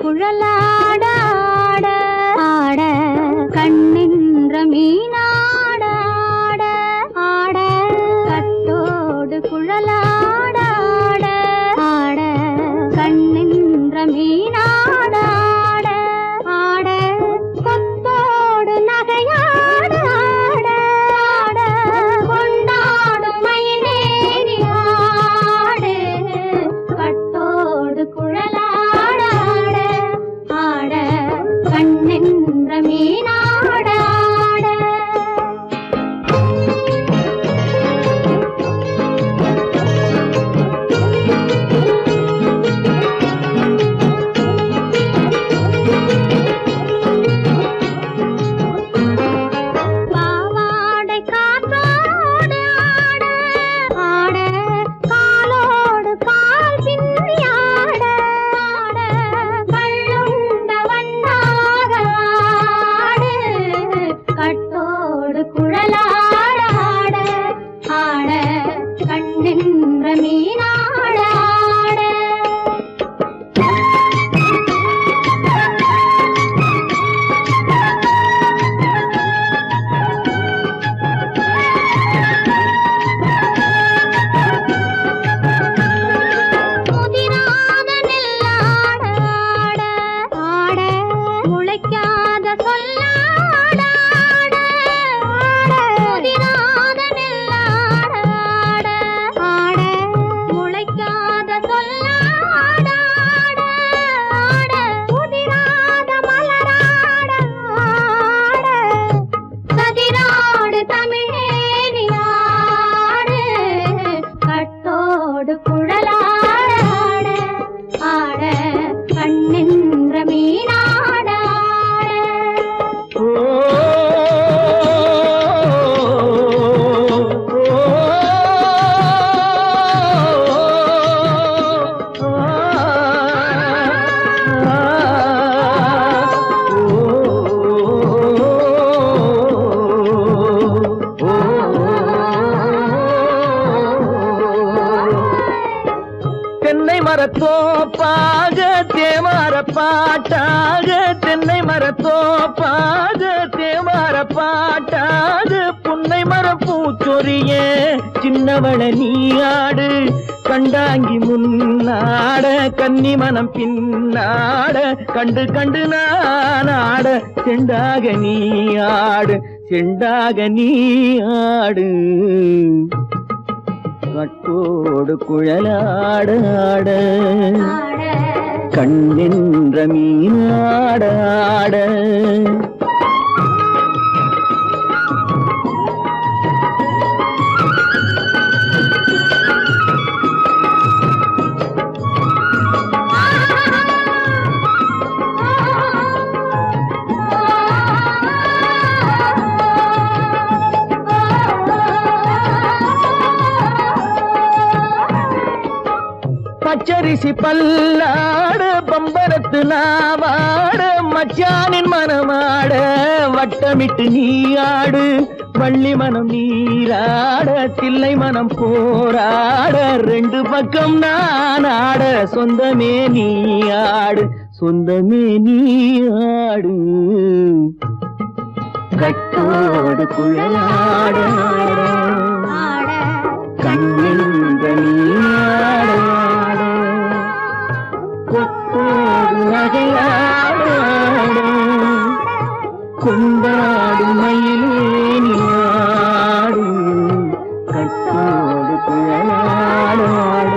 குழலாட ஆட ஆட கண்ணின்ற மீனாட ஆட ஆட கட்டோடு குழலாட ஆட ஆட கண்ணின்ற மீனாட ஆட ஆட கொத்தோடு நகையாட ஆட ஆட கொண்டாடும் மயிலேறி ஆடு கட்டோடு குழலாட ஆட ஆட கண்ணின்ற மீனாட ஆட பாவாடை காற்றோடு ஆட ஆட காலோடு கால் பின்னி ஆட ஆட கள்ளுண்ட வண்ணாக ஆடு கட்டோடு குழலாட ஆட ஆட கண்ணின்ற மீனாட ஆட முதிராத நெல்லாட ஆட ஆட முளைக்காத சொல்லாட ஆட ஆட முதிராத நெல்லாட ஆட ஆட முளைக்காத சொல்லாட ஆட ஆட முதிராத மலராட ஆட கதிராடு தமிழேறி ஆடு கட்டோடு குழலாட ஆட ஆட கண்ணின்ற மீனாட ஆட தென்னை மரத்தோப்பாக தேமார பாட்டாக தென்னை மரத்தோப்பாக தேமார பாட்டாக புன்னை மரம் பூச்சொரிய சின்னவள நீயாடு கண்டாங்கி முன்னாட கன்னி மனம் பின்னாட கண்டு கண்டு நானாட செண்டாக நீயாடு செண்டாக நீயாடு கட்டோடு குழலாட ஆட கண்ணின்ற மீனாட ஆட பச்சரிசி பல்லாட பம்பரத்து நாவாட மச்சானின் மனமாட வட்டமிட்டு நீயாடு வள்ளி மனம் நீராட தில்லை மனம் போராட ரெண்டு பக்கம் நான் ஆட சொந்தமே நீயாடு சொந்தமே நீயாடு கட்டோடு குழலாட கண்ணின்ற நீயாட கொத்தோடு நகையாட கொண்டாடு மயிலே நீயாடு கட்டோடு குழலாட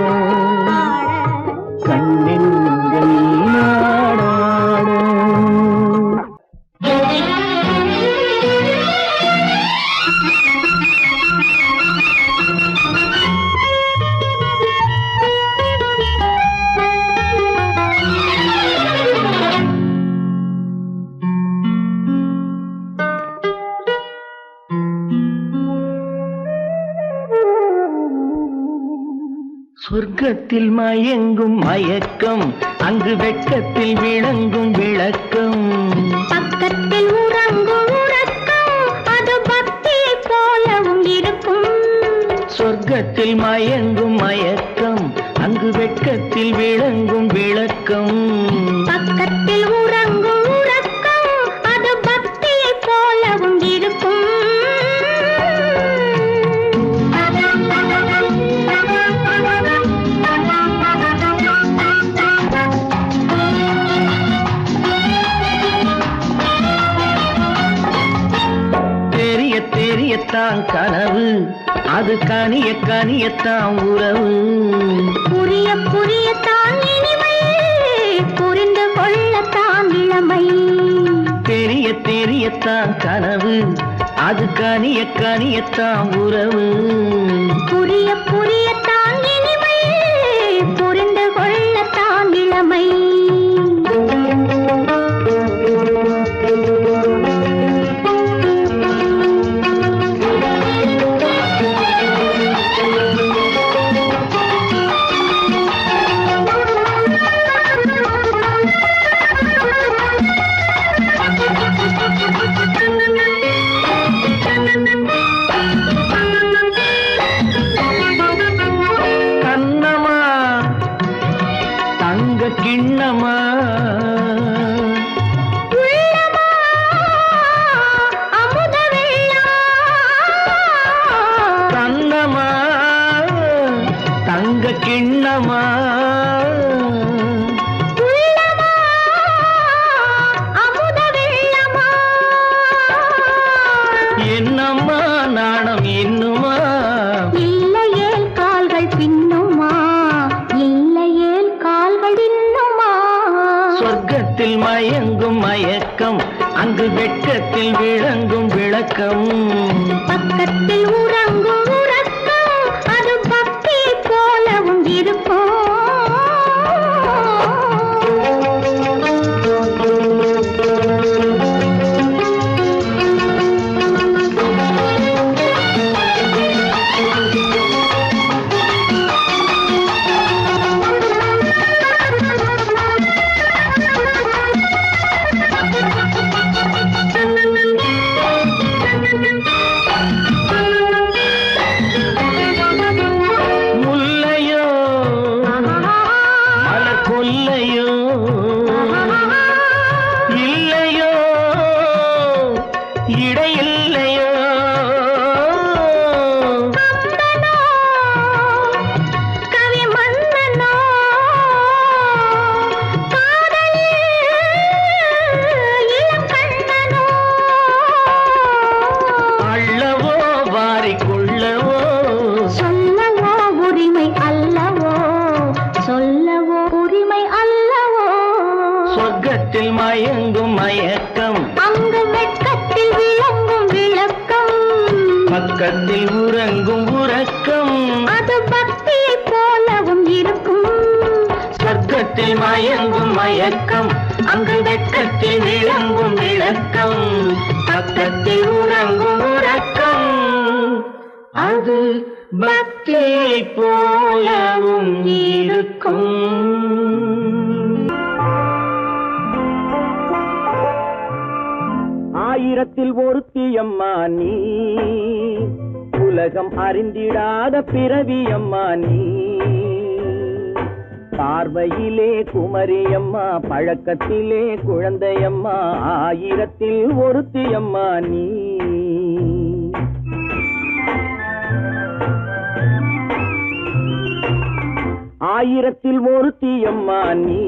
கண்ணின்ற நீயாட சொர்க்கத்தில் மயங்கும் மயக்கம் அங்கு வெட்கத்தில் விளங்கும் விளக்கம் பக்கத்தில் உறங்கும் உறக்கம் அது பக்தியை போலவும் இருக்கும் சொர்க்கத்தில் மயங்கும் மயக்கம் அங்கு வெட்கத்தில் விளங்கும் விளக்கம் பக்கத்தில் கனியத்தான் கனவு, அது கனிய கனியத்தான் உறவு. புரிய புரியத்தான் இனிமை, புரிந்து கொள்ளத்தான் இளமை. தெரிய தெரியத்தான் கனவு, அது கனிய கனியத்தான் உறவு. புரிய புரியத்தான் இனிமை, புரிந்து கொள்ளத்தான் இளமை. கண்ணமா தங்க கிண்ணமா, உள்ளமா அமுத வெள்ளம். கண்ணமா தங்க கிண்ணமா, உள்ளமா அமுத வெள்ளமா. என்னம்மா நாணம் இன்னுமா, இல்லையேல் கால்கள் பின்னுமா, இல்லையேல் கால்கள் இன்னுமா. சொர்க்கத்தில் மயங்கும் மயக்கம், அங்கு வெட்கத்தில் விளங்கும் விளக்கம். பக்கத்தில் உறங்கும் உறக்கம், அது பக்தி போலவும் இருக்கும். முல்லையோ மலர் கொல்லையோ, இல்லையோ இடையில்லையோ. கம்பனோ, கவி மன்னனோ, காதலில் இளம் கண்ணனோ. அள்ளவோ வாரிக்கொள்ளவோ, சொல்லவோ உரிமை அல்லவோ, சொல்லவோ உரிமை அல்லவோ. சொர்க்கத்தில் மயங்கும் மயக்கம், அங்கு வெட்கத்தில் விளங்கும் விளக்கம். பக்கத்தில் உறங்கும் உறக்கம். அது பக்தி போலவும் இருக்கும். சொர்க்கத்தில் மயங்கும் மயக்கம், அங்கு வெட்கத்தில் விளங்கும் விளக்கம். பக்கத்தில் உறங்கும் உறக்கம், அது பக்தி போலவும் இருக்கும். ஆயிரத்தில் ஒருத்தியம்மா நீ, உலகம் அறிந்திடாத பிறவியம்மா நீ. பார்வையிலே குமரியம்மா, பழக்கத்திலே குழந்தையம்மா. ஆயிரத்தில் ஒருத்தியம்மா நீ. ஆயிரத்தில் ஒருத்தியம்மா நீ,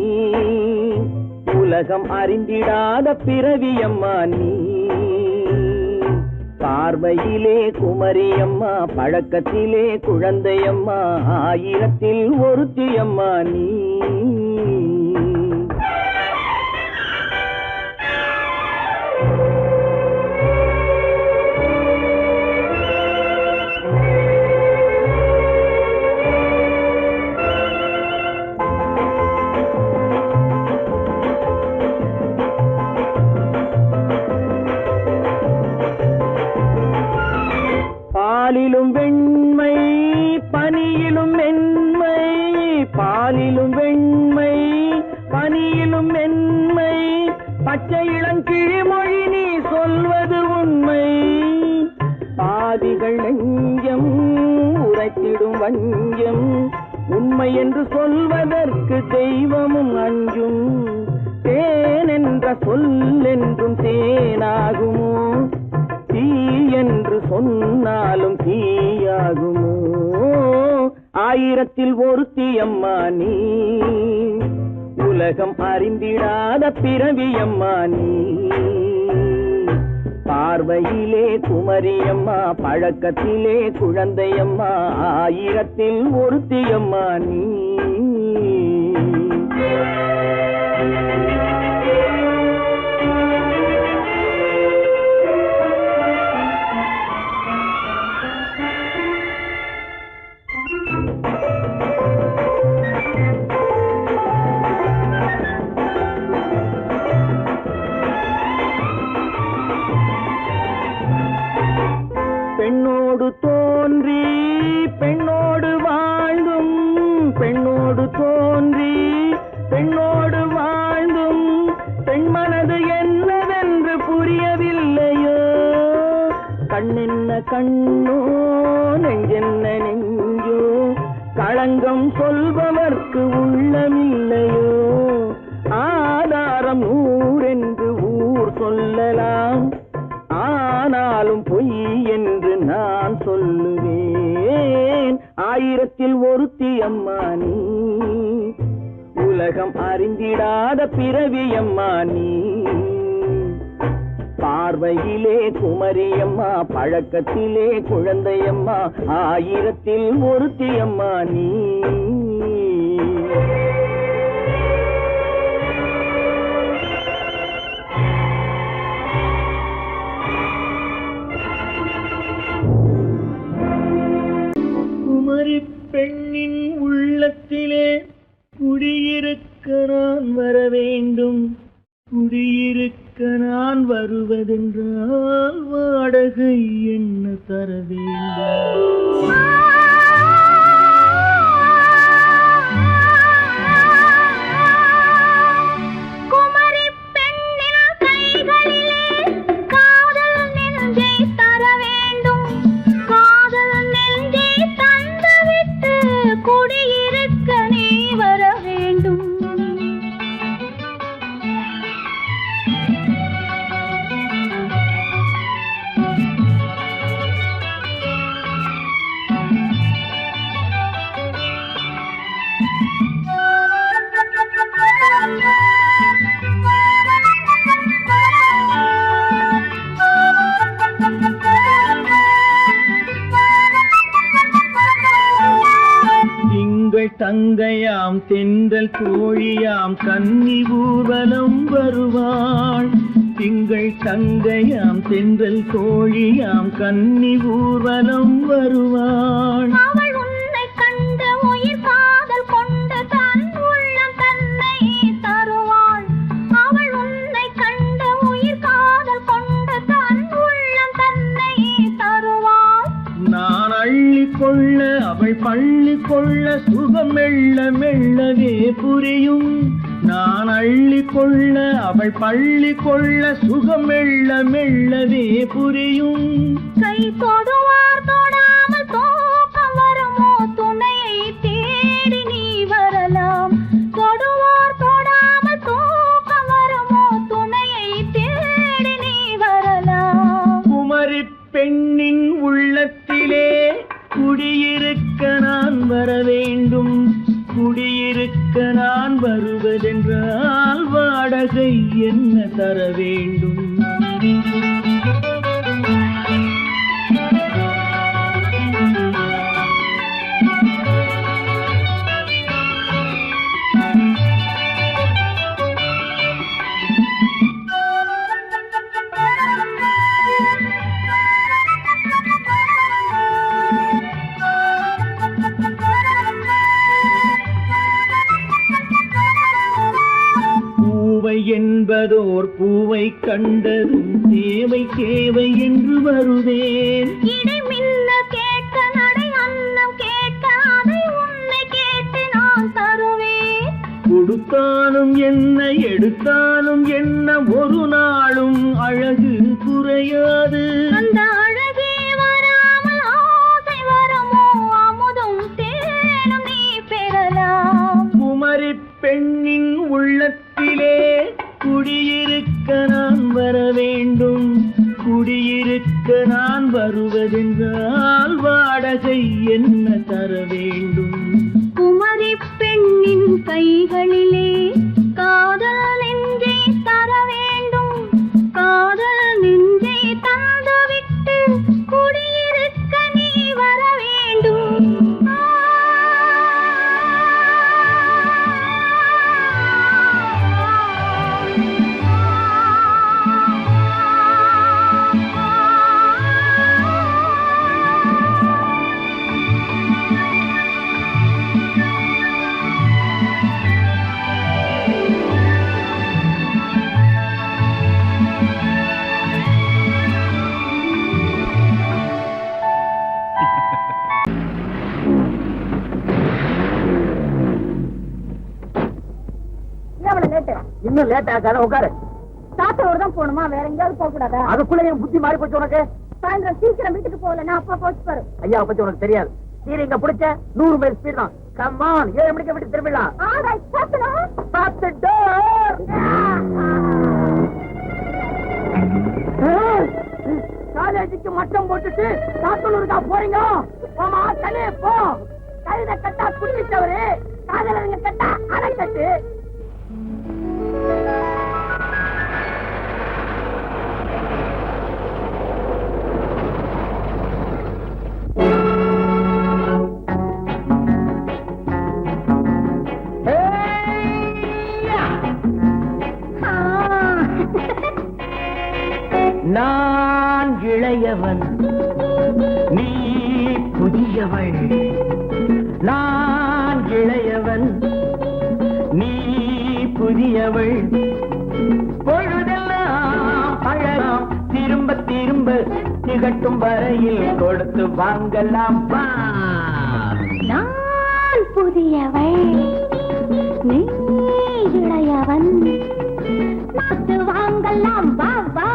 உலகம் அறிந்திடாத பிறவியம்மா நீ. பார்வையிலே குமரியம்மா, பழக்கத்திலே குழந்தையம்மா. ஆயிரத்தில் ஒருத்தியம்மா நீ. பாலிலும் வெண்மை, பனியிலும் மென்மை. பாலிலும் வெண்மை, பனியிலும் மென்மை. பச்சை இளங்கிழிமொழி நீ சொல்வது உண்மை. பாதிகள் நெஞ்சம் உரைத்திடும் வஞ்சம். உண்மை என்று சொல்வதற்கு தெய்வமும் அஞ்சும். தேன் என்ற சொல் என்றும் தேனாகுமோ, தீ என்று சொன்னாலும் தீயாகுமோ. ஆயிரத்தில் ஒருத்தியம்மா நீ, உலகம் அறிந்திடாத பிறவியம்மா நீ. பார்வையிலே குமரியம்மா, பழக்கத்திலே குழந்தையம்மா, ஆயிரத்தில் ஒருத்தியம்மா நீ. பெண்ணோடு தோன்றி பெண்ணோடு வாழ்ந்தும், பெண்ணோடு தோன்றி பெண்ணோடு வாழ்ந்தும், பெண் மனது என்னவென்று புரியவில்லையோ. கண்ணென்ன கண்ணோ, நெஞ்சென்ன நெஞ்சோ, களங்கம் சொல்பவர்க்கு உள்ளமில்லையோ. ஆதாரம் நூறென்று ஊர் சொல்லலாம், ஆனாலும் பொய் என்று நான் சொல்லுவேன். ஆயிரத்தில் ஒருத்தி அம்மா நீ, உலகம் அறிந்திடாத பிறவி அம்மா நீ. பார்வையிலே குமரியம்மா, பழக்கத்திலே குழந்தையம்மா, ஆயிரத்தில் ஒருத்தி அம்மா நீ. பெண்ணின் உள்ளத்திலே குடியிருக்க நான் வர வேண்டும். குடியிருக்க நான் வருவதென்றால் வாடகை என்ன தர வேண்டும்? தங்கையாம் தென்றல் தோழியாம் கன்னி ஊர்வலம் வருவாள். திங்கள் தங்கையாம் தென்றல் தோழியாம் கன்னி ஊர்வலம் வருவாள். அவள் உன்னை கண்ட உயிர் காதல் கொண்டு தன் உள்ளம் தன்னை தருவாள். அவள் உன்னை கண்ட உயிர் காதல் கொண்டு தன் உள்ளம் தன்னை தருவாள். நான் அள்ளி கொள்ள அவள் பள்ளி கொள்ள சுகம் மெல்ல மெல்லவே புரியும். நான் அள்ளி கொள்ள அவள் பள்ளி கொள்ள சுகம் மெல்ல மெல்லவே புரியும். கை தொடுவார் தொடாமல் தூக்கம் வருமோ, துணையை தேடி நீ வரலாம். தொடுவார் தொடாமல் தூக்கம் வருமோ, துணையை தேடி நீ வரலாம். குமரி பெண்ணின் உள்ளத்திலே குடியிருக்க நான் வர வேண்டும். குடியிருக்க நான் வருவதென்றால் வாடகை என்ன தர வேண்டும்? என்பதோர் பூவை கண்டதும் தேவை தேவை என்று வருவேன். இடை மின்ன கேட்க நடை அன்னம் கேட்க அதை உன்னை கேட்டு நான் தருவேன். கொடுத்தாலும் என்ன எடுத்தாலும் என்ன ஒரு நாளும் அழகு குறையாது. அந்த அழகே வராமல் ஆசை வரமோ, அமுதும் தேனும் நீ பெறலாம். குமரி பெண்ணின் உள்ளத்திலே குடியிருக்க நான் வர வேண்டும். குடியிருக்க நான் வருவதென்றால் வாடகை என்ன தர வேண்டும்? குமரி பெண்ணின் கைகளிலே காதல் நெஞ்சை தர வேண்டும். காதல் நெஞ்சை எவ்வளவு லேட்டு? இன்னும் லேட் ஆகாத உட்காரு. சாத்தோடு தான் போகணுமா? வேற எங்கேயாவது போக கூடாதா? அதுக்குள்ள என் புத்தி மாறி போச்சு உனக்கு. சாயந்தரம் சீக்கிரம் வீட்டுக்கு போகலன்னா அப்பா போச்சு பாரு. ஐயா பத்தி உனக்கு தெரியாது. நீங்க பிடிச்ச 100 மைல் ஸ்பீட் தான். கம்மான் 7 மணிக்கு வீட்டுக்கு திரும்பிடலாம். காலேஜுக்கு மட்டம் போட்டுட்டு சாத்தூருக்கா போறீங்க? போமா தலே போ. கழுத கட்டா குடிச்சவரு காதலங்க கட்டா அணைக்கட்டு. நான் இளையவன், நீ புதியவள். நான் இளையவன், நீ புதியவள். பொழுதெல்லாம் பழகம் திரும்ப திரும்ப திகட்டும் வரையில் கொடுத்து வாங்கலாம் வா. நான் புதியவள், நீ இளையவன், கொடுத்து வாங்கலாம் வா வா.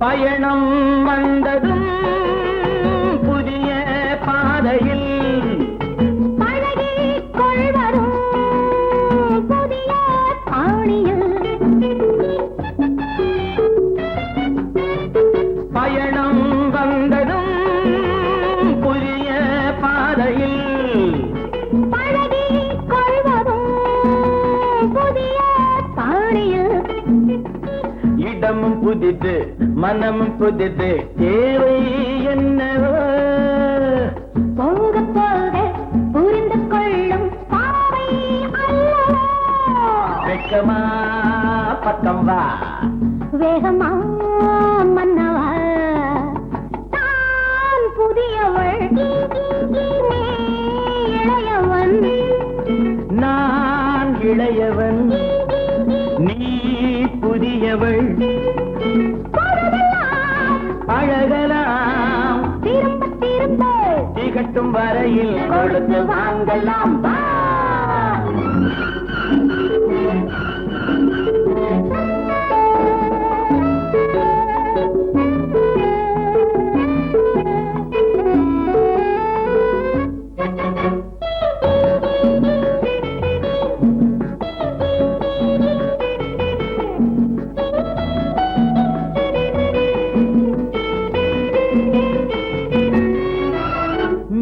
பயணம் வந்ததும் புதிய பாதையில் பழகிக் கொள்வதும் புதிய பாணியில். பயணம் வந்ததும் புதிய பாதையில் பழகிக் கொள்வதும் புதிய பாணியில். இடமும் புதிது மனமும் புதிது தேவை என்னவோ. போக போக புரிந்து கொள்ளும் பாவை அல்லவோ. வெக்கமா பக்கம் வா. வேகமா மன்னவா. தான் புதியவள், நீ இளையவன். நான் இளையவன், நீ புதியவள். பழகலாம் திரும்ப திரும்ப திகட்டும் வரையில் கொடுத்து வாங்கலாம் வா.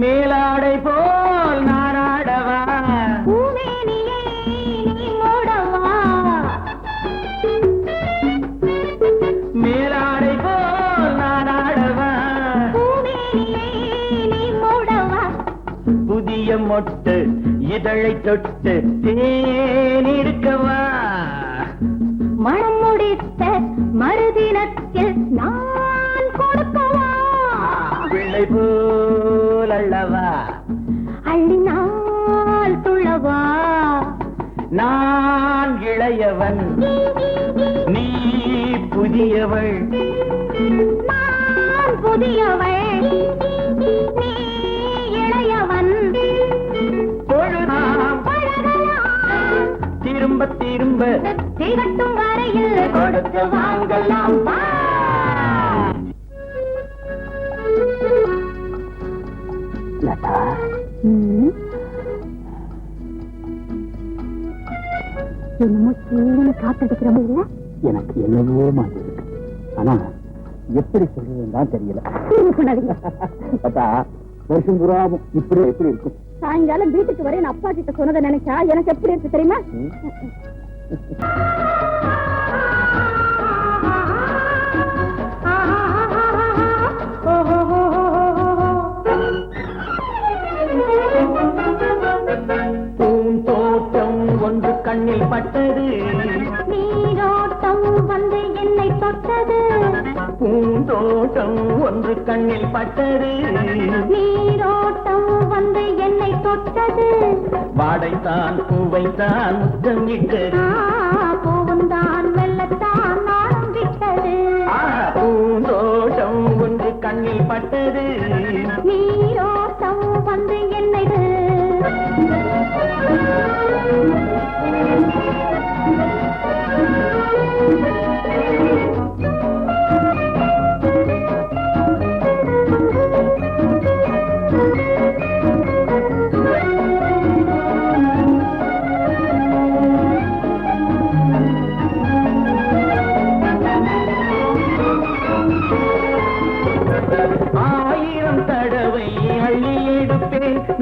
மேலாடை போல் நாராடவா. பூமேனியை நீ மூடவா. மேலாடை போல் நாராடவா. பூமேனியை நீ மூடவா. புதிய மொட்டு இதழை தொட்டு தேனிருக்கவா. மனம் முடித்த மறுதினத்தில் நான் கொடுக்கவா. பிள்ளை போல் அல்லவா. அள்ளினால் துள்ளவா. நான் இளையவன், நீ புதியவள். நான் புதியவள், நீ இளையவன். பொழுதாம் பழகலாம் திரும்ப திரும்ப திகட்டும் வரையில் கொடுத்து வாங்கலாம் வா. லதா, என்னமோ சீனு காத்தடிக்கிற இல்ல. எனக்கு என்னவோ மாதிரி இருக்கு. ஆனா எப்படி சொல்றதுன்னு தான் தெரியல. லதா, வருஷம் புறாவும் இப்படி எப்படி இருக்கும்? சாயங்காலம் வீட்டுக்கு வரேன் அப்பா கிட்ட சொன்னதை நினைச்சா எனக்கு எப்படி இருக்கு தெரியுமா? பூந்தோட்டம் ஒன்று கண்ணில் பட்டது, நீரோட்டம் வந்து என்னை தொட்டது. பூந்தோட்டம் ஒன்று கண்ணில் பட்டது, நீரோட்டம் வந்து என்னை தொட்டது. வாடைத்தான் பூவைத்தான் முத்தம் இட்டது.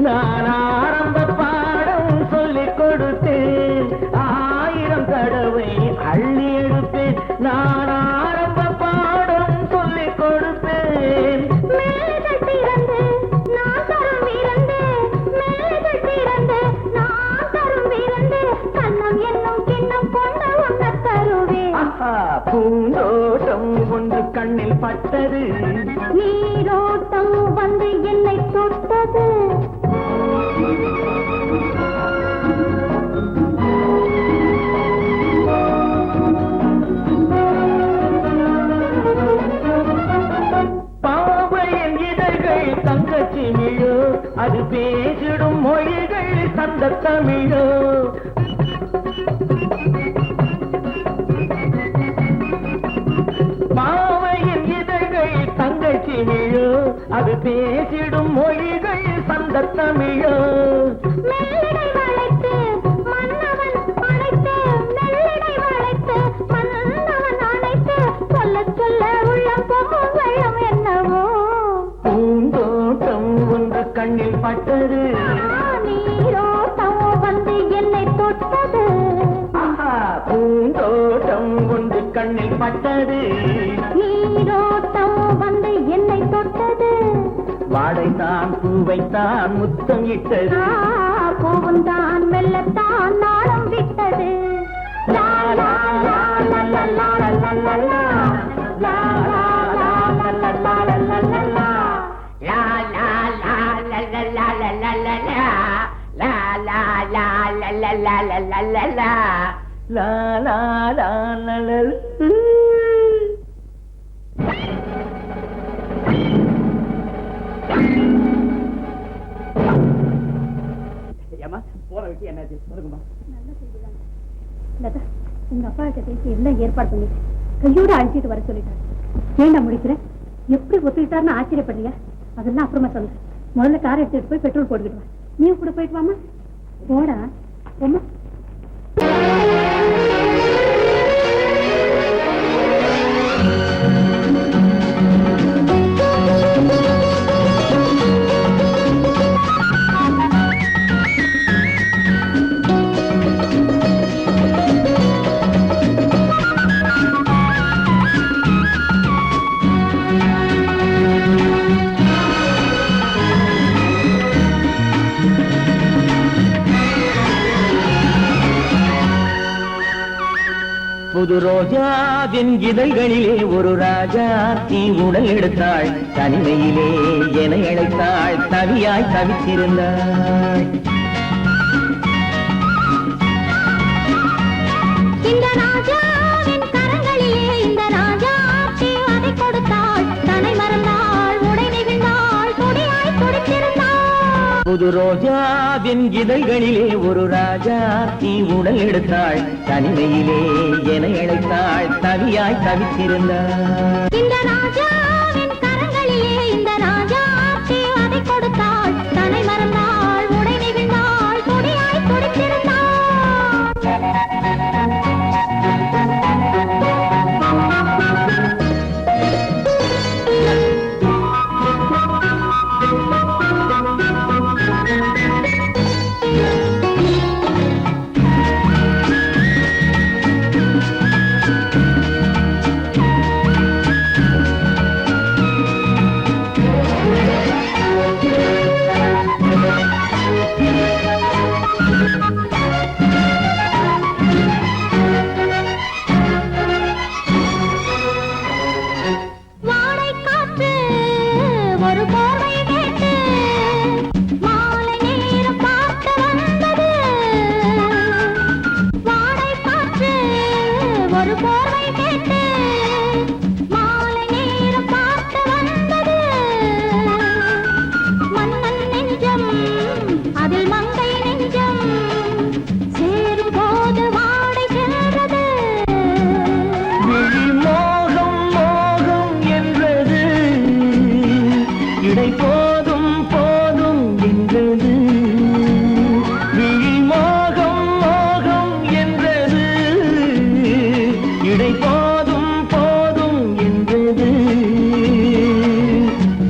நான் ஆரம்ப பாடம் சொல்லிக் கொடுத்தேன், 1000 தடவை அள்ளி எடுப்பேன். நான் ஆரம்ப பாடம் சொல்லிக் கொடுத்தேன். மேலைகள் திறந்து நான் தரும் விருந்து, மேலைகள் திறந்து நான் தரும் விருந்து, கண்ணம் என்னும் கிண்ணம் கொண்டு உண்ண தருவேன். ஆஹா, பூந்தோட்டம் ஒன்று கண்ணில் பட்டது, நீரோட்டம் வந்து என்னை தொட்டது. பாவையின் இதழ்கள் தங்கச்சி மிழோ, அது பேசிடும் மொழிகள் தந்த தமிழோ. பாவையின் இதழ்கள் தங்கச்சி மிழோ, அது பேசிடும் மொழிகள் தந்த தமிழோ. மெல்லிடை வளைத்து மன்னவன் அணைத்து, மெல்லிடை வளைத்து மன்னவன் அணைத்து, சொல்ல சொல்ல உள்ளம் பொங்கும் வெள்ளம் என்னவோ. பூந்தோட்டம் ஒன்று கண்ணில் பட்டது, நீரோட்டம் வந்து என்னை தொட்டது. ஆஹா, பூந்தோட்டம் ஒன்று கண்ணில் பட்டது, நீரோட்டம் வந்து என்னை தொட்டது. வாடைத்தான் பூவைத்தான் முத்தம் இட்டது, பூவும் தான் மெல்லத்தான் நாளம் விட்டது. லா லா லா லா லா லா லா லா லா. லா லா லா லா லா லா லா லா லா. La la la la la la la la la la. La la la la la la la la la la. லா லா லா லா லா. ஏமா போற வெட்டி என்னாச்சு சொல்லுங்கம்மா. லதா, உங்க அப்பா கிட்ட பேசி எல்லாம் ஏற்பாடு பண்ணிட்டு கையோட அழைச்சிட்டு வர சொல்லிட்டாரு. ஏண்டா முடிக்கிற? எப்படி ஒத்துக்கிட்டாருன்னு ஆச்சரியப்படுறியா? அதெல்லாம் அப்புறமா சொல்ல. முதல்ல கார் எடுத்துட்டு போய் பெட்ரோல் போட்டுக்கிட்டு வா. நீ கூட போயிட்டு வாமா. போடா போமா. புது ரோஜாவின் இதழ்களிலே ஒரு ராஜா தீ உடல் எடுத்தாள், தனிமையிலே என அழைத்தாள், தவியாய் தவித்திருந்தாள். இந்த ராஜாவின் கரங்களிலே இந்த ராஜா அதை கொடுத்தாள், தன்னை மறந்தாள், உடை நெகிழ்ந்தாள், துடியாய் துடித்திருந்தாள். புது ரோஜாவின் இதழ்களிலே ஒரு ராஜா தீ உடல் எடுத்தாள், தனிமையிலே என அழைத்தாள், தவியாய் தவித்திருந்தாள். இந்த ராஜாவின் கரங்களிலே இந்த ராஜா அதை கொடுத்தாள், தன்னை மறந்தாள், உடை நெகிழ்ந்தாள், துடியாய் துடித்திருந்தாள்.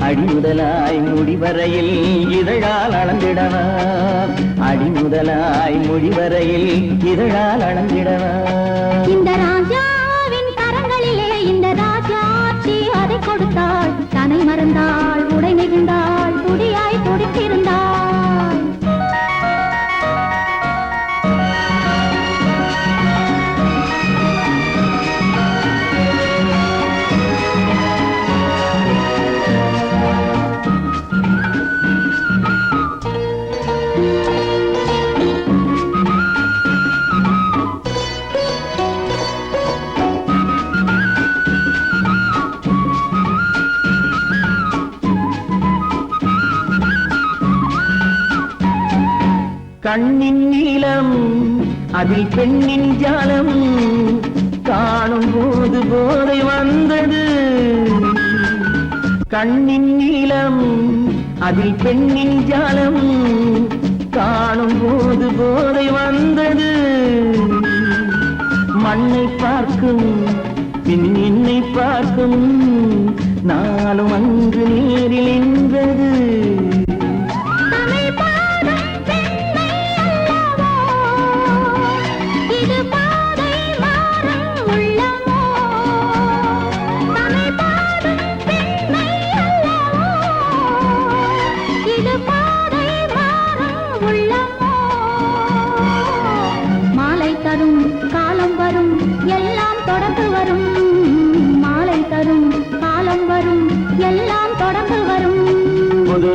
அடிமுதலாய் முடிவரையில் இதழால் அளந்திடவா அடிமுதலாய் முடிவரையில் இதழால் அளந்திடவா இந்த ராஜாவின் கரங்களிலே இந்த ராஜாச்சி அதை கொடுத்தாள் தன்னை மறந்தாள் உடை நெகிழ்ந்தாள் துடியாய் துடித்திருந்தாள் கண்ணின் நீளம் அதில் பெண்ணின் ஜாலம் காணும் போது போதை வந்தது கண்ணின் நீளம் அதில் பெண்ணின் ஜாலம் காணும் போது போதை வந்தது மண்ணை பார்க்கும் பின் என்னை பார்க்கும் நாளும் அங்கு நேரில் நின்றது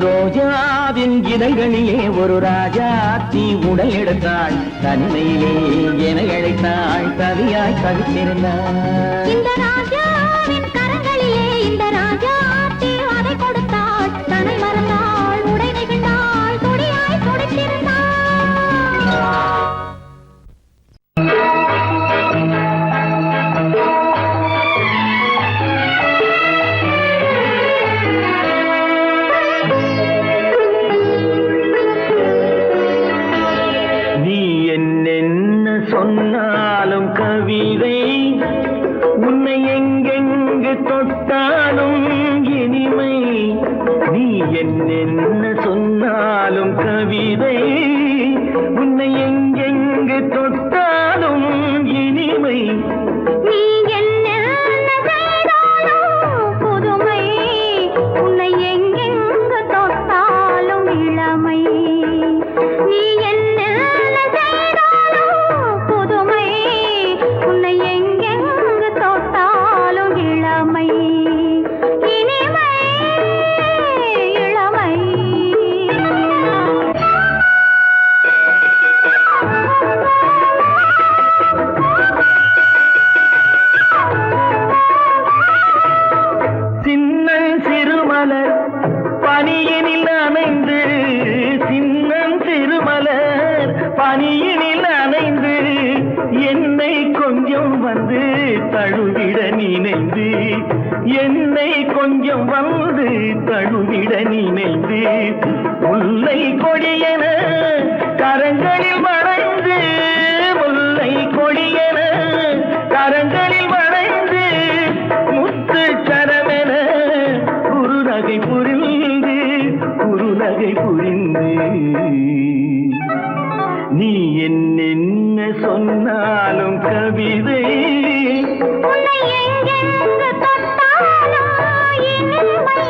ரோஜாவின் இதழ்களிலே ஒரு ராஜாத்தி உடல் எடுத்தாள் தனிமையிலே என அழைத்தாள் கவியாய் கவித்திருந்தாள் இந்த ராஜாவின் கரங்களிலே இந்த ராஜாத்தி அதை கொடுத்தாள் தன்னை மறந்தாள் உடை நெகிழ்ந்தாள் துடியாய் துடித்திருந்தாள் சொன்னாலும் கவிதை உன்னை எங்கெங்கு தொட்டாலும் இனிமை நீ என்ன சொன்னாலும் கவிதை உன்னை எங்கெங்கு தொட்டாலும் இனிமை நீ என்ன செய்தாலும் புதுமை உன்னை எங்கெங்கு தொட்டாலும் இளமை நீ என்ன பனியினில் அணைந்து என்னை கொஞ்சம் வந்து தழுவிட நினைந்து என்னை கொஞ்சம் வந்து தழுவிட நினைந்து முல்லை கொடியென கரங்களில் வளைந்து முல்லை கொடியென கரங்களில் வளைந்து முத்து சரமென குறுநகை புரிந்து நீ என்ன சொன்னாலும் கவிதை உன்னை எங்கெங்கு தொட்டாலும் இனிமை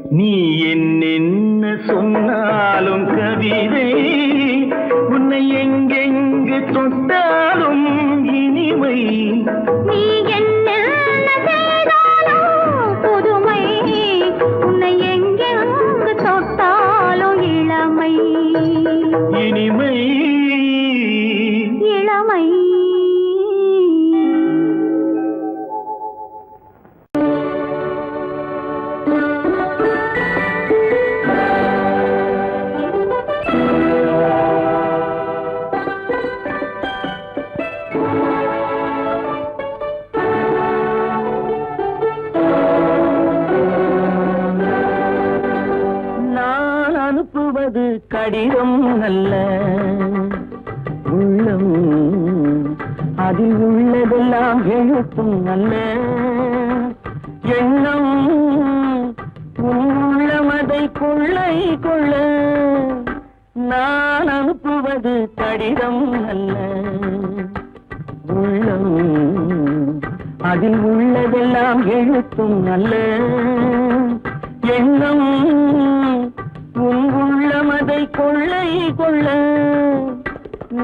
நீ என்னென்ன சொன்னாலும் கவிதை, உன்னை எங்கெங்கு தொட்டாலும் இனிமை. நீ என்ன செய்தாலும் புதுமை, உன்னை எங்கெங்கு தொட்டாலும் இளமை. இனிமை இளமை. நான் அனுப்புவது கடிதம் அல்ல, உள்ளம் அதில் உள்ளதெல்லாம் எழுத்தும் அல்ல. எண்ணம் உன் உள்ளமதை கொள்ளை கொள்ள. நான் அனுப்புவது கடிதம் அல்ல, உள்ளம் அதில் உள்ளதெல்லாம் எழுத்தும் அல்ல. எண்ணம் உன் உள்ளமதை கொள்ளை கொள்ள.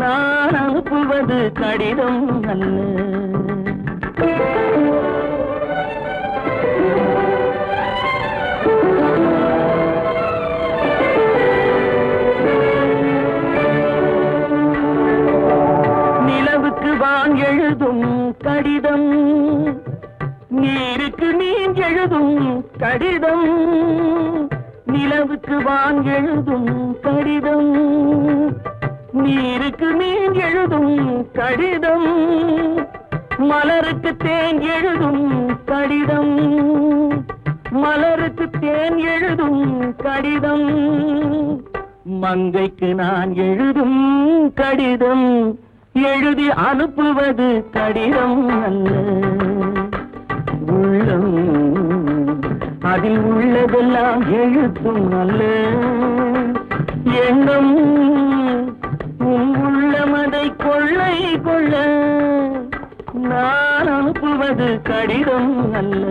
நான் அனுப்புவது கடிதம் அல்ல. நிலவுக்கு வான் எழுதும் கடிதம், நீருக்கு நீர் எழுதும் கடிதம். நிலவுக்கு வான் எழுதும் கடிதம், நீருக்கு நீர் எழுதும் கடிதம். மலருக்கு தேன் எழுதும் கடிதம், மலருக்கு தேன் எழுதும் கடிதம். மங்கைக்கு நான் எழுதும் கடிதம், எழுதி அனுப்புவது கடிதம் அல்ல. உள்ளம் அதில் உள்ளதெல்லாம் எழுத்தும் அல்ல. எண்ணம் உன் உள்ளமதை கொள்ளை கொள்ள. நான் அனுப்புவது கடிதம் அல்ல.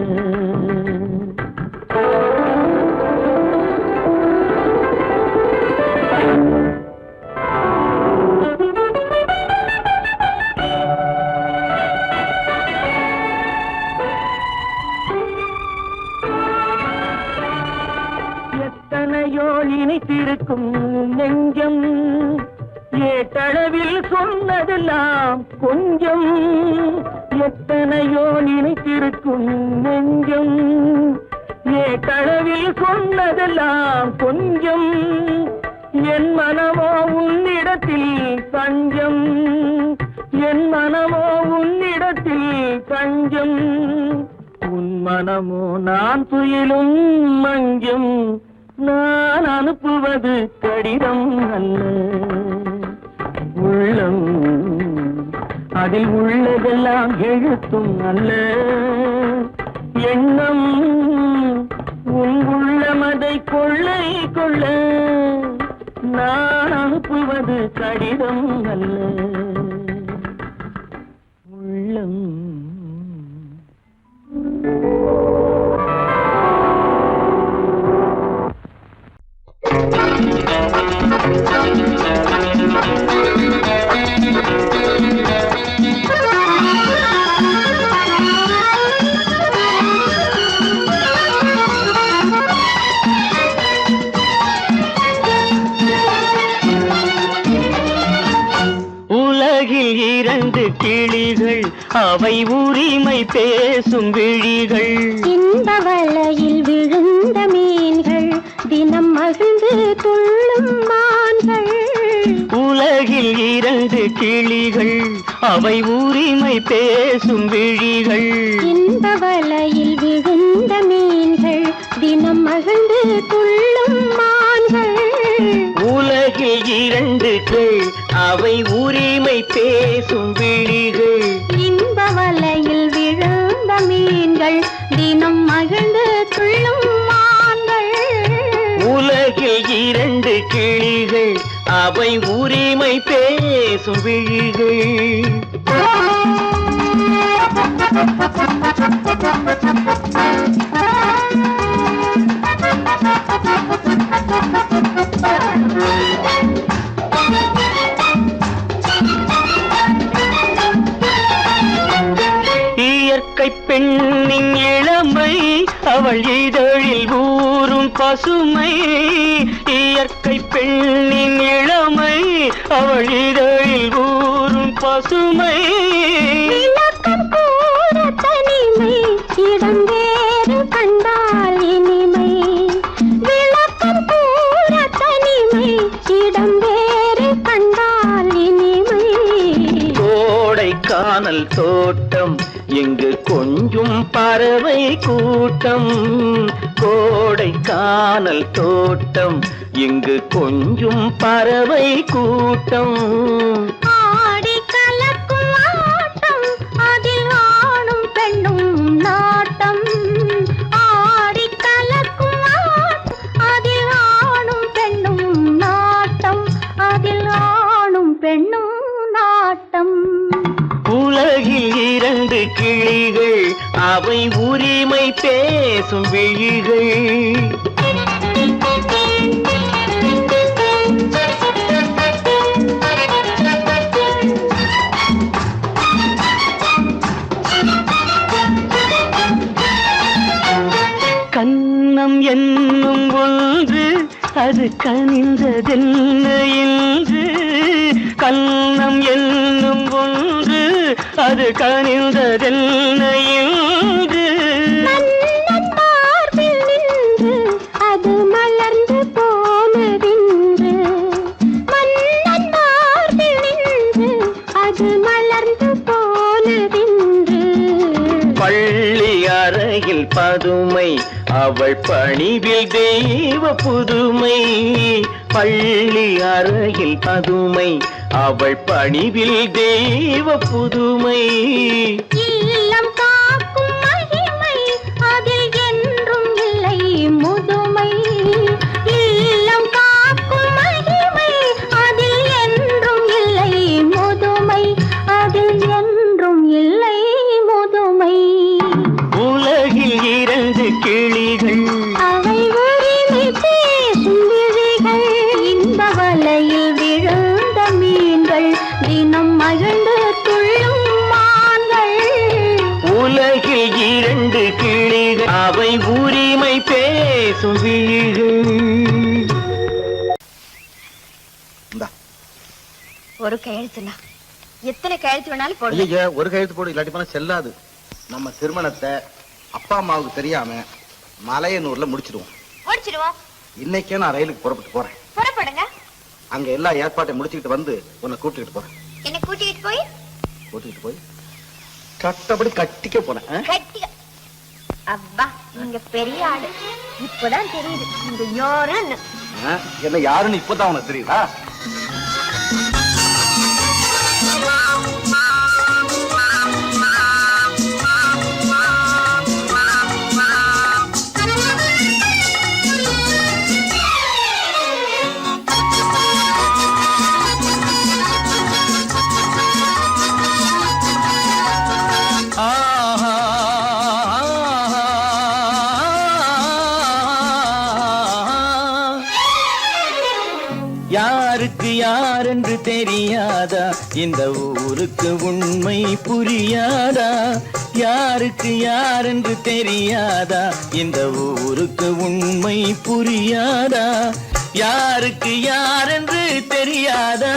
எத்தனையோ இனித்திருக்கும் நெஞ்சம், ஏட்டளவில் சொன்னதெல்லாம் கொஞ்சம். எத்தனையோ நினைத்திருக்கும் நெஞ்சம், ஏட்டளவில் சொன்னதெல்லாம் கொஞ்சம். என் மனமோ உன்னிடத்தில் தஞ்சம், என் மனமோ உன்னிடத்தில் தஞ்சம். உன் மனமோ நான் துயிலும் மஞ்சம். நான் அனுப்புவது கடிதம் அல்ல. உள்ளம் அதில் உள்ளதெல்லாம் எழுத்தும் அல்ல. எண்ணம் உன் உள்ளமதை கொள்ளை கொள்ள. நான் அனுப்புவது கடிதம் அல்ல. உள்ளம் உலகில் இரண்டு கிளிகள், அவை உரிமை பேசும் விழிகள். இந்த வலையில் விழுந்த மீன்கள், தினம் மகிழ்ந்து துள்ளும் மான்கள். உலகில் இரண்டு கிளிகள், அவை உரிமை பேசும் விழிகள். இந்த வலையில் விழுந்த மீன்கள், தினம் மகிழ்ந்து துள்ளும் மான்கள். உலகில் இரண்டு கிள், அவை உரிமை பேசும் விழிகள். இன்ப வலையில் விழுந்த மீன்கள், தினம் மகிழ்ந்து துள்ளும் மான்கள். உலகில் இரண்டு கிளிகள், அவை உரிமை பேசும் விழிகள். இயற்கை பெண்ணின் இளமை அவள் இதழில் ஊறும் பசுமை. இயற்கை பெண்ணின் இளமை அவள் இதழில் ஊறும் பசுமை. விளக்கம் கூற தனிமை இடம் வேறு கண்டால் இனிமை. விளக்கம் கூற தனிமை இடம் வேறு கண்டால் இனிமை. கோடைக்கானல் தோட்டம் இங்கு கொஞ்சும் பறவை கூட்டம். கோடைக்கானல் தோட்டம் இங்கு கொஞ்சும் பறவை கூட்டம். ஆடி கலக்கும் ஆட்டம் அதில் ஆணும் பெண்ணும் நாட்டம். ஆடி கலக்கும் ஆட்டம் அதில் ஆணும் பெண்ணும் நாட்டம். அதில் ஆணும் பெண்ணும் நாட்டம். உலகில் இரண்டு கிளிகள் அவை உரிமை பேசும் விழிகள். கன்னம் என்னும் ஒன்று அது கனிந்ததென்ன என்று. கன்னம் என்னும் ஒன்று அது கனிந்ததென்ன என்று. மன்னன் மார்பில் நின்று அது மலர்ந்து போனதென்று. மன்னன் மார்பில் நின்று அது மலர்ந்து போனதென்று. பள்ளி அறையில் பதுமை அவள் பணிவில் தெய்வ புதுமை. பள்ளி அறையில் பதுமை அவள் பணிவில் தெய்வ புதுமை. இல்லம் காக்கும் மகிமை அதில் என்றும் இல்லை முதுமை. இல்லம் காக்கும் மகிமை அதில் என்றும் இல்லை முதுமை. அதில் என்றும் இல்லை முதுமை. உலகில் இரண்டு கிளிகள் அவை உரிமை பேசும் விழிகள். இந்த வலையில் விழுந்த மீன்கள் தினம் மகிழ்ந்து துள்ளும் மான்கள். உலகில் இரண்டு கிளிகள் அவை உரிமை பேசும் விழிகள். ஒரு கையெழுத்துனா எத்தனை கையெழுத்து வேணாலும் போடு. ஐயா ஒரு கையெழுத்து போடு, இல்லாட்டி போனா செல்லாது. நம்ம திருமணத்தை அப்பா அம்மாவுக்கு தெரியாம மலையனூர்ல முடிச்சிடுவோம். முடிச்சிடுவோம். இன்னைக்கே நான் ரயிலுக்கு புறப்பட்டு போறேன். புறப்படுங்க. அங்க எல்லா ஏற்பாட்டையும் முடிச்சுக்கிட்டு வந்து உன்னை கூட்டிட்டு போறேன். என்ன கூட்டிட்டு போய் கட்டப்படி கட்டிக்க போறேன். கட்டி. அப்பா நீங்க பெரிய ஆளு. இப்பதான் தெரியுது இந்த யாருன்னு. என்ன யாருன்னு இப்பதான் உனக்கு தெரியுதா? யாருக்கு யாரென்று தெரியாதா? இந்த ஊருக்கு உண்மை புரியாதா? யாருக்கு யாரென்று தெரியாதா? இந்த ஊருக்கு உண்மை புரியாதா? யாருக்கு யாரென்று தெரியாதா?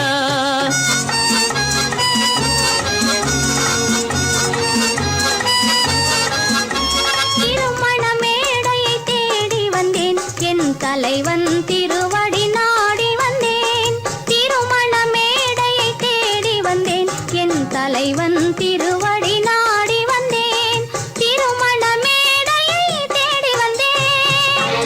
திருமண மேடையை தேடி வந்தேன். என் தலைவன் திருவடி நாடி வந்தேன். திருமண மேடையை தேடி வந்தேன். என் தலைவன் திருவடி நாடி வந்தேன். திருமண மேடையை தேடி வந்தேன்.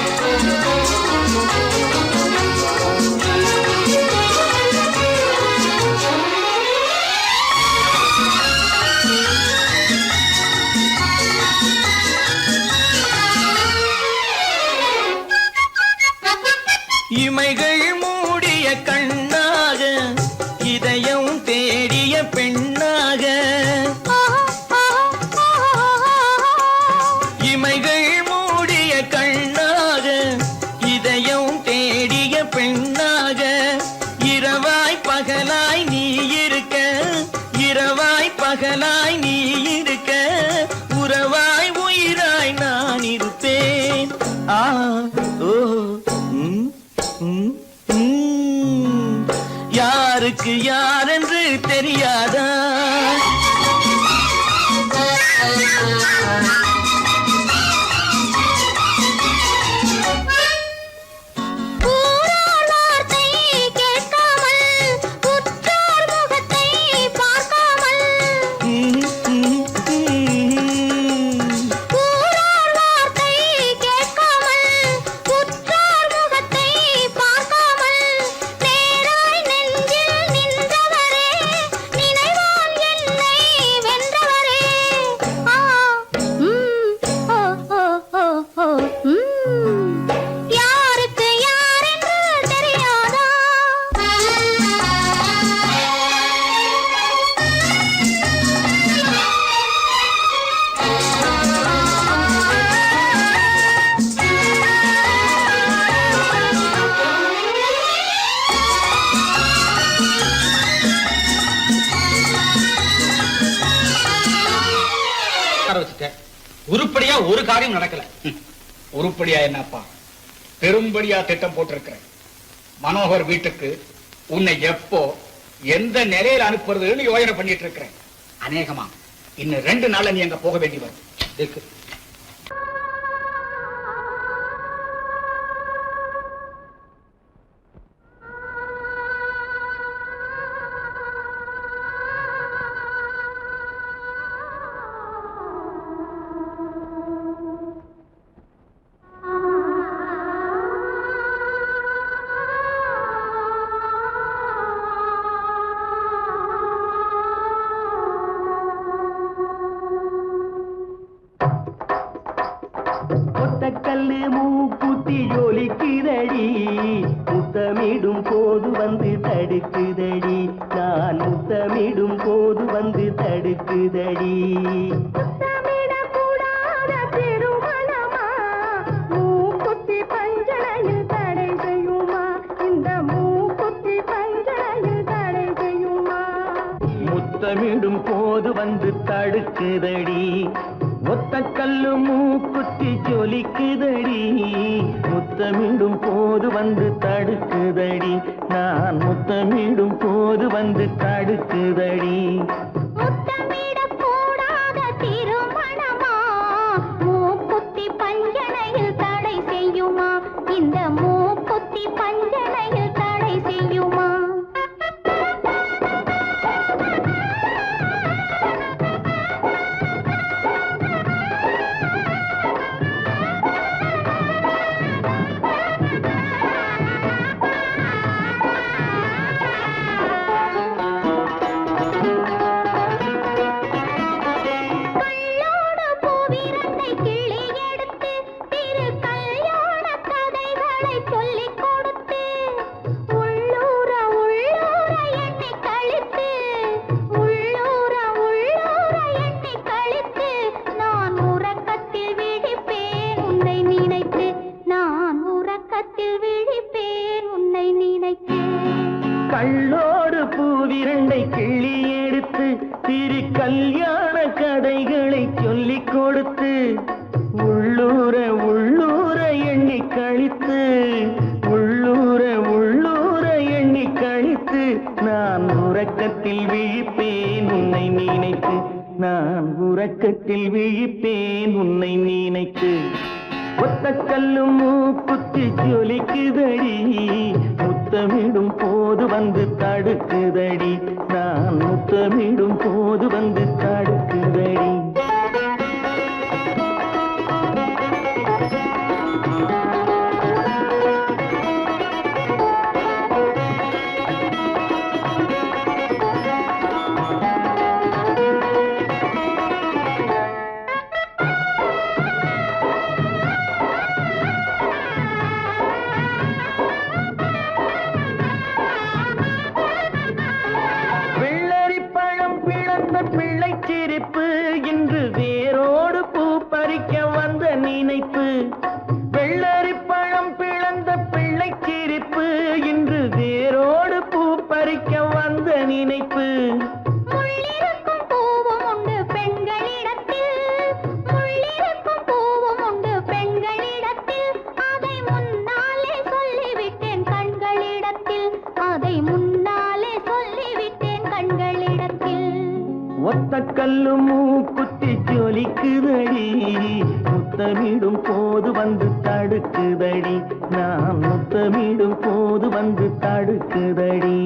உட்கார வச்சுட்டேன். உருப்படியா ஒரு காரியம் நடக்கல. உருப்படியா என்னப்பா? பெரும்படியா திட்டம் போட்டிருக்கிறேன். மனோகர் வீட்டுக்கு உன்னை எப்போ எந்த நிலையில அனுப்புறதுன்னு யோசனை பண்ணிட்டு இருக்கிறேன். அநேகமா இன்னும் 2 நாள்ல நீ அங்க போக வேண்டி வரும். இதுக்கு ஒத்தக்கல்லு மூக்குத்தி ஜொலிக்குதடி, முத்தமிடும் போது வந்து தடுக்குதடி, நான் முத்தமிடும் போது வந்து தடுக்குதடி. முத்தமிடக்கூடாத திருமணமா, மூக்குத்தி பஞ்சனையில் தடை செய்யுமா, இந்த மூக்குத்தி பஞ்சனையில் தடை செய்யுமா. முத்தமிடும் போது வந்து தடுக்குதடி, ஒத்தக்கல்லு மூக்குத்தி ஜொலிக்குதடி, முத்தமிடும் போது வந்து தடுக்குதடி, நான் முத்தமிடும் போது வந்து தடுக்குதடி. முத்தமிடக்கூடாத திருமணமா, மூக்குத்தி பஞ்சனையில் தடை செய்யுமா, இந்த மூக்குத்தி பஞ்சனையில் தடை செய்யுமா. கள்ளோடு பூவிரண்டை கிள்ளி எடுத்து திரு கல்யாண கதைகளை சொல்லிக் கொடுத்து, உள்ளூர உள்ளூர எண்ணி கழித்து, உள்ளூர உள்ளூர எண்ணி கழித்து, நான் உறக்கத்தில் விழிப்பேன் உன்னை நினைத்து, நான் உறக்கத்தில் விழிப்பேன் உன்னை நினைத்து. ஒத்தக்கல்லு மூக்குத்தி ஜொலிக்குதடி, முத்தமிடும் போது வந்து தடுக்குதடி, நான் முத்தமிடும் போது வந்து தடுக்குதடி. பிள்ளை சிரிப்பு இன்று வேரோடு பூ பறிக்க வந்த நினைப்பு, வெள்ளரி பழம் பிளந்த பிள்ளை சிரிப்பு இன்று வேரோடு பூ பறிக்க வந்த நினைப்பு. முள்ளிருக்கும் பூவும் உண்டு பெண்களிடத்தில், முள்ளிருக்கும் பூவும் உண்டு பெண்களிடத்தில், அதை முன்னாலே சொல்லிவிட்டேன் கண்களிடத்தில், அதை முன்னாலே சொல்லிவிட்டேன் கண்களிடத்தில். ஒத்தக்கல்லு மூக்குத்தி ஜொலிக்குதடி, முத்தமிடும் போது வந்து தடுக்குதடி, நான் முத்தமிடும் போது வந்து தடுக்குதடி.